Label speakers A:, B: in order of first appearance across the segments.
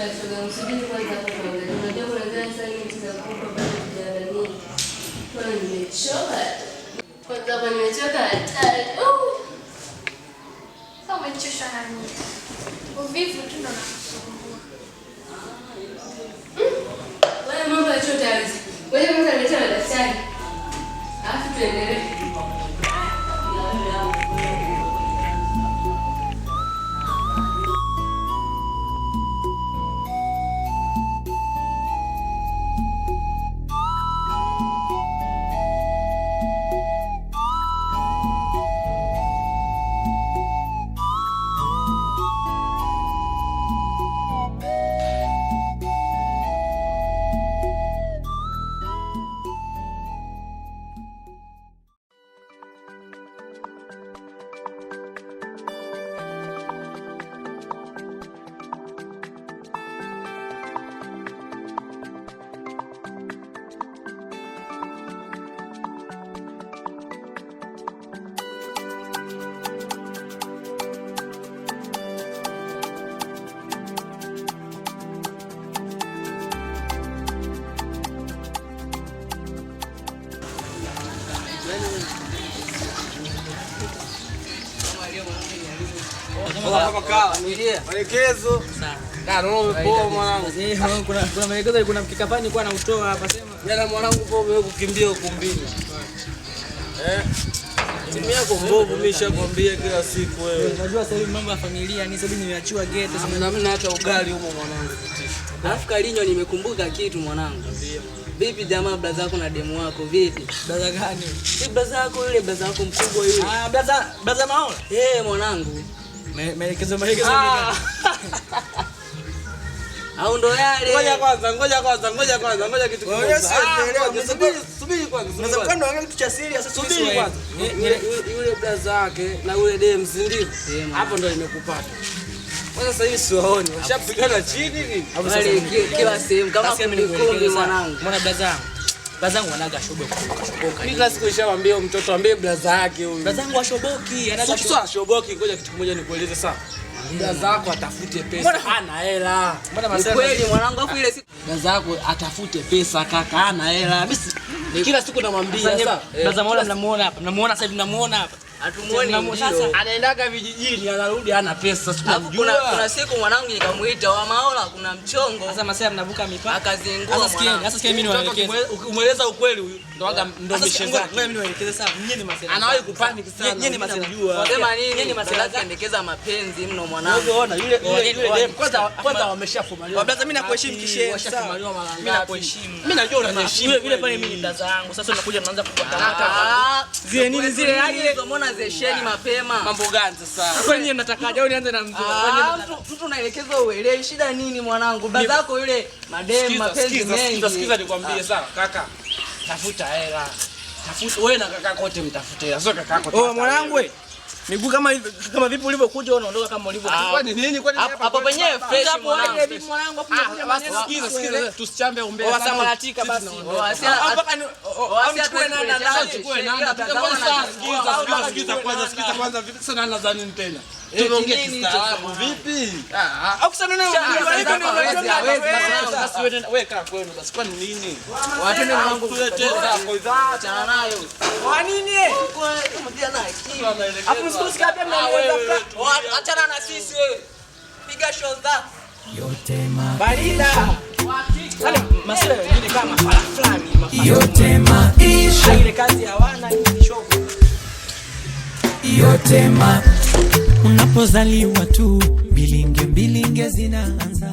A: shoga msubiri kwanza hapo tuangalie. Unajua kuna zile assignment za kupa bado tujaangalia. Kwa nimechoka. Kwanza hapa nimechoka hatari.
B: Sasa umechosha nani? Uvivu tu ndo nakusumbua.
A: Wewe mambo ya chote hawezi. Wewe kwanza nimechoka daktari. Alafu tuendelee.
C: Maelekezo.
D: Kuna maelekezo, kuna mkikapani nilikuwa nautoa hapa sema.
C: Jana mwanangu poa wewe kukimbia ukumbini. Timu yako mbovu mimi nishakwambia kila siku wewe.
D: Unajua sasa hivi mambo ya familia ni sababu nimeachiwa gete
C: sasa na mimi hata ugali huko mwanangu kutisha.
E: Alafu Kalinyo nimekumbuka kitu mwanangu. Vipi jamaa brother yako na demu wako vipi?
D: Brother gani?
E: Si brother yako yule brother yako mkubwa yule.
D: Brother Maola.
E: Mwanangu.
D: Maelekezo ni gani?
E: Au ndo yale.
C: Ngoja kitu kimoja. Subiri kwanza.
D: Unaweza kwenda uangalie kitu cha siri sasa
C: subiri kwanza. Yule brother yake na yule demu si ndio? Hapo ndo nimekupata. Sasa hivi siwaoni. Washapigana chini nini?
E: Wale kila sehemu kama kumbi mwanangu.
D: Mbona brother wangu anaga shoboka.
C: Mimi kila siku nishawaambia mtoto ambie brother yake huyu.
D: Brother wangu ashoboki, anaga
C: shoboki. Ngoja kitu kimoja nikueleze sana. Brother wako atafute pesa. Hana hela.
E: Ni kweli mwanangu, afu ile siku
C: brother wako atafute pesa kaka, hana hela. Mimi kila siku namwambia sasa.
D: Brother Maola mnamuona hapa. Mnamuona sasa hivi mnamuona hapa.
E: Hatumuoni
C: sasa. Anaendaga vijijini, anarudi hana pesa.
E: Kuna siku mwanangu nikamuita wa Maola kuna mchongo.
D: Sasa masaya mnavuka mipaka.
E: Akazingua mwanangu.
D: Sasa sikia mimi niwaelekeze.
C: Umeeleza ukweli huyu. Ndo mission zake.
D: Ngoja mimi niwaelekeze sasa. Nyinyi ni masela.
C: Anawahi kupanic sana.
D: Nyinyi ni masela.
E: Sema nini? Nyinyi masela endekeza mapenzi mno mwanangu.
C: Unaona yule kwanza wameshafumaliwa.
D: Brother mimi nakuheshimu kishe.
C: Wameshafumaliwa mara ngapi?
D: Mimi nakuheshimu.
C: Mimi najua unaniheshimu.
D: Yule pale mimi ni brother yangu. Sasa unakuja mnaanza kupata. Zile nini zile yale.
E: Umeona zesheni mapema.
C: Mambo gani sasa?
D: Kwa nini mnatakaje au nianze na mzee?
E: Mtu unaelekezwa uelewe shida nini mwanangu? Brother yako yule madem mapenzi mengi.
C: Sikiza nikwambie sana kaka. Tafuta hela. Tafuta wewe na kaka kote mtafute hela. Sio kaka yako.
D: Mwanangu wewe. Miguu kama vipi ulivyokuja unaondoka kama ulivyokuja.
C: Kwani nini?
E: Hapo penyewe fresh
D: mwanangu hapo unakuja maneno.
C: Sikiza tusichambie umbea sana.
D: Wasambaratika basi.
E: Mpaka ni
D: chukue
C: Sikiza kwanza vipi sana nadhani tena. Tunaongea kistaarabu vipi?
D: Au kusana nayo
C: wewe kaa kwenu basi kwani nini?
E: Watu ni wangu
C: kuletea
E: achana nayo.
D: Kwa nini?
E: Kama dia na akili.
D: Hapo usikia pia mnaeleza
E: achana na sisi wewe. Piga show za
D: yote barida. Wale masela wengine kama fala fulani
F: yote maisha
D: ile kazi hawana ni show.
F: Yote unapozaliwa tu bilinge zinaanza.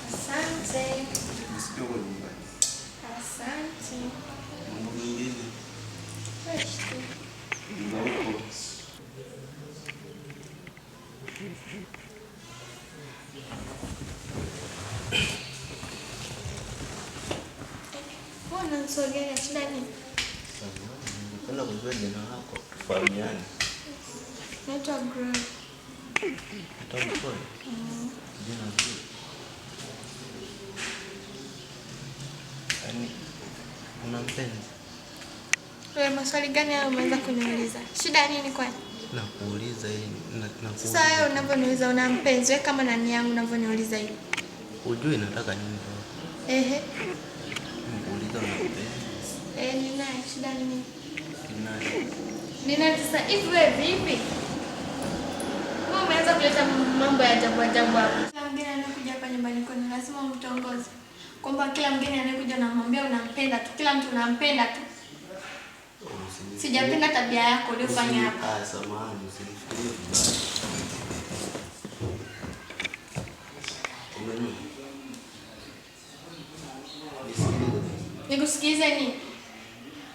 B: Asante.
G: Nisikie
B: Mbona unasogelea shida nini?
G: Ningependa kujua jina lako tufahamiane.
B: Naitwa Glory.
G: Naitwa Glory. Jina zuri. Yaani una mpenzi?
B: Wewe maswali gani hayo umeanza kuniuliza? Shida nini kwani?
G: Nakuuliza hii
B: Sasa wewe unavyoniuliza una mpenzi, wewe kama nani yangu unavyoniuliza hivi?
G: Ujue nataka nini kwako?
B: Ehe.
G: Nikuuliza una mpenzi?
B: Ni naye, shida nini?
G: Nani?
B: Nina sasa hivi wewe vipi? Wewe umeanza kuleta mambo ya ajabu ajabu hapa. Kila mgeni anakuja hapa nyumbani kwenu lazima umtongoze. Kwamba kila mgeni anayekuja unamwambia unampenda tu. Kila mtu unampenda tu. Sijapenda tabia yako uliyofanya hapa.
G: Samahani, usinifikirie vibaya.
B: Nikusikilize nini?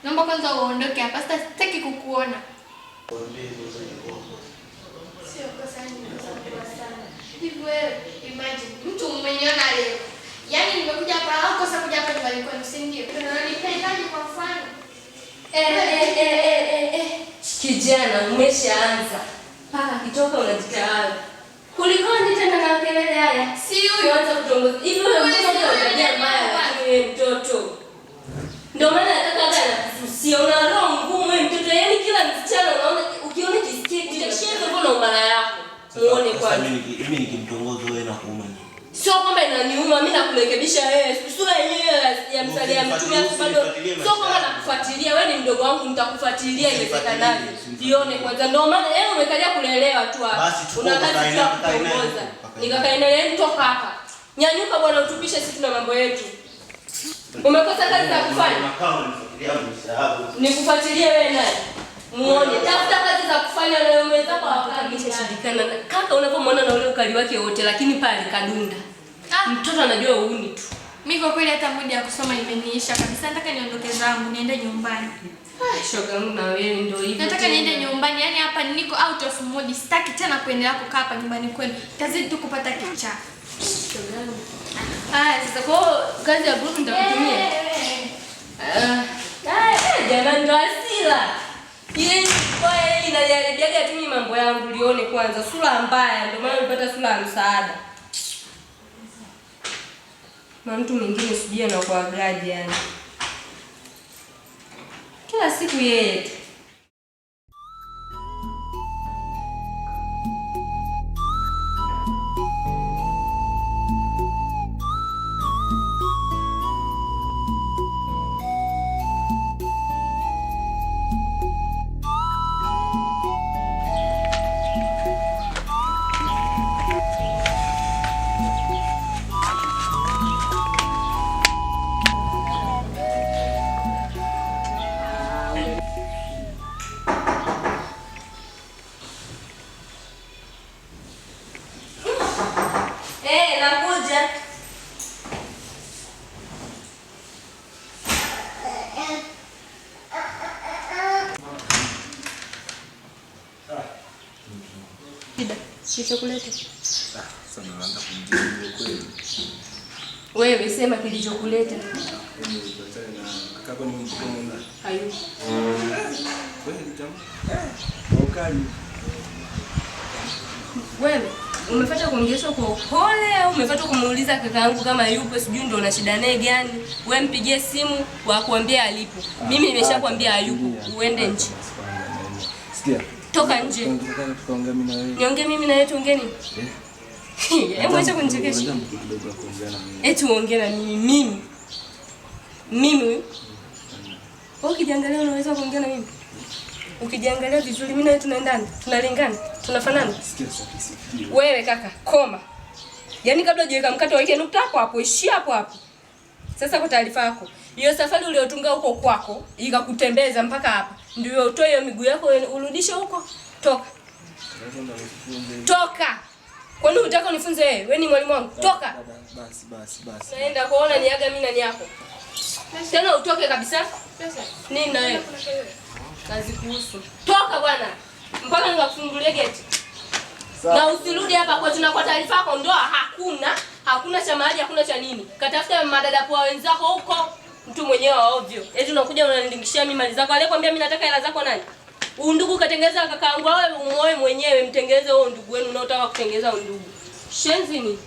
B: Naomba kwanza uondoke hapa. Sitaki kukuona. Sio kosa sana. Hivi wewe imagine mtu umeniona leo. Yaani nimekuja hapa au kosa kuja hapa nyumbani kwenu, si ndio? Unanipendaje kwa mfano?
A: Kijana umeshaanza. Paka kitoka unajitawala. Kulikoni tena na kelele haya? Si huyu anza kutongoza. Hivi wewe unajua mbaya mtoto. Ndio maana nataka bana usiona roho ngumu wewe mtoto. Yaani kila msichana unaona ukiona kisketi kishezo mbona umara yako. Muone kwanza.
G: Mimi nikimtongoza wewe na kuuma nini?
A: Sio kwamba inaniuma, mimi nakurekebisha wewe. Sura yenyewe ya msalia mtume hapo bado. Sio kwamba nakufuatilia, wewe ni mdogo wangu nitakufuatilia iwezekanavyo. Jione kwanza. Ndio maana yeye umekalia kulelewa tu hapa. Una kazi ya kutongoza. Nikakaendelea toka hapa. Nyanyuka bwana utupishe sisi tuna mambo yetu. Umekosa kazi za kufanya? Nikufuatilie wewe naye. Muone, tafuta kazi za kufanya na wewe mwenzako akishindikana. Kaka unapomwona na ule ukali wake wote lakini pale kadunda. Mtoto anajua uuni tu.
B: Mimi kwa kweli hata muda ya kusoma imeniisha kabisa. Nataka niondoke zangu niende nyumbani.
A: Shoga yangu na wewe ndio hivyo.
B: Nataka niende nyumbani. Yaani hapa niko out of mood. Sitaki tena kuendelea kukaa hapa nyumbani kwenu. Tazidi tu kupata kichaa.
A: Shoga yangu. Sasa kwa kazi ya group nitakutumia. Jamani ndo asila. Ile kwa inajaribiaga tu mambo yangu lione kwanza sura mbaya ndio maana nilipata sura ya msaada. Na mtu mwingine sijui na kwa gaji yani. Kila siku yeye tu. Nakuja. Kilichokuleta.
G: Sana naanza kumjibu kweli.
A: Wewe sema kilichokuleta.
G: Kaka ni mtoto mwenza.
A: Hayupo.
G: Kweli tamu. Ukali.
A: Wewe umefuata kuongeshwa kwa upole au umefuata kumuuliza kaka yangu kama yupo sijui ndio una shida naye gani? Wewe mpigie simu wa kuambia alipo. Mimi nimeshakwambia hayupo. Uende nje.
G: Sikia.
A: Toka nje.
G: Tunataka tukaongea mimi na wewe.
A: Niongee mimi na wewe tuongee nini? Hebu acha kunichekesha. Eti uongee na mimi. Mimi huyu. Wewe ukijiangalia unaweza kuongea na mimi? Ukijiangalia vizuri mimi na wewe tunaendana, tunalingana, tunafanana. Wewe kaka, koma. Yaani kabla hujaweka mkate weke nukta hapo hapo, ishia hapo hapo. Sasa kwa taarifa yako, hiyo safari uliyotunga huko kwako, ikakutembeza mpaka hapa. Ndio utoe hiyo miguu yako urudishe huko. Toka. Toka. Kwani unataka unifunze wewe? Wewe ni mwalimu wangu. Toka.
G: Basi.
A: Naenda kuona niaga mimi na ni yako. Tena utoke kabisa. Nini na wewe? Kazi kuhusu. Toka bwana. Mpaka nikakufungulie geti. Na usirudi hapa kwa tuna kwa taarifa yako ndoa hakuna cha maji hakuna cha nini. Katafuta madada poa wenzako huko. Mtu mwenyewe wa ovyo. Eti unakuja unanilingishia mimi mali zako. Aliyekwambia mimi nataka hela zako nani? Undugu katengeneza kakaangu wewe umuoe mwenyewe mtengeze huo ndugu wenu unaotaka kutengeneza undugu. Shenzi ni.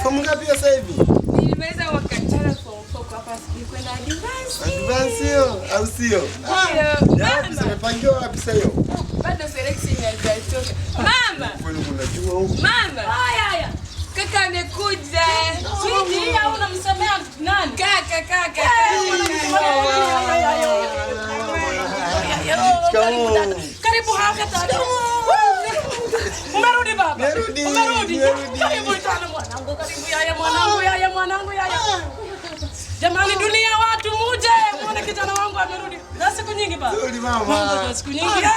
H: Fomu ngapi sasa hivi?
B: Nilimaliza wakachana form 4 hapa sijui kwenda advance.
H: Advance hiyo au sio? Ndio. Nimepangiwa wapi sasa hiyo?
B: Bado selection haijatoka. Mama.
H: Kwani unajua huko?
B: Mama. Haya. Kaka amekuja. Siji au unamsamea nani? Kaka. Karibu hapa tatu. Umerudi baba. Umerudi. Karibu sana mwanangu. Karibu yaya mwanangu. Jamani dunia watu muje. Muone kijana wangu amerudi. Na siku nyingi baba.
H: Nzuri mama.
B: Na siku nyingi.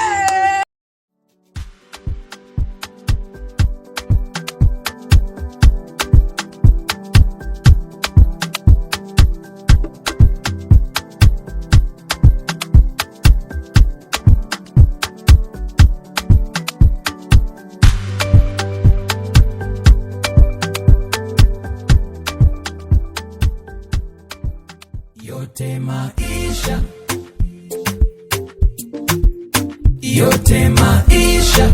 F: Yote maisha, yote maisha,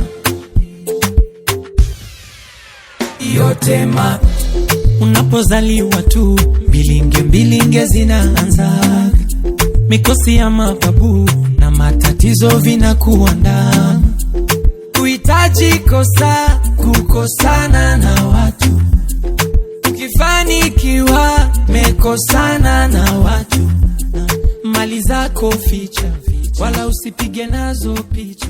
F: yote unapozaliwa tu bilinge zinaanza, mikosi ya mababu na matatizo vinakuandama, kuhitaji kukosana na watu, ukifanikiwa mekosana na watu, mali zako ficha, wala usipige nazo picha.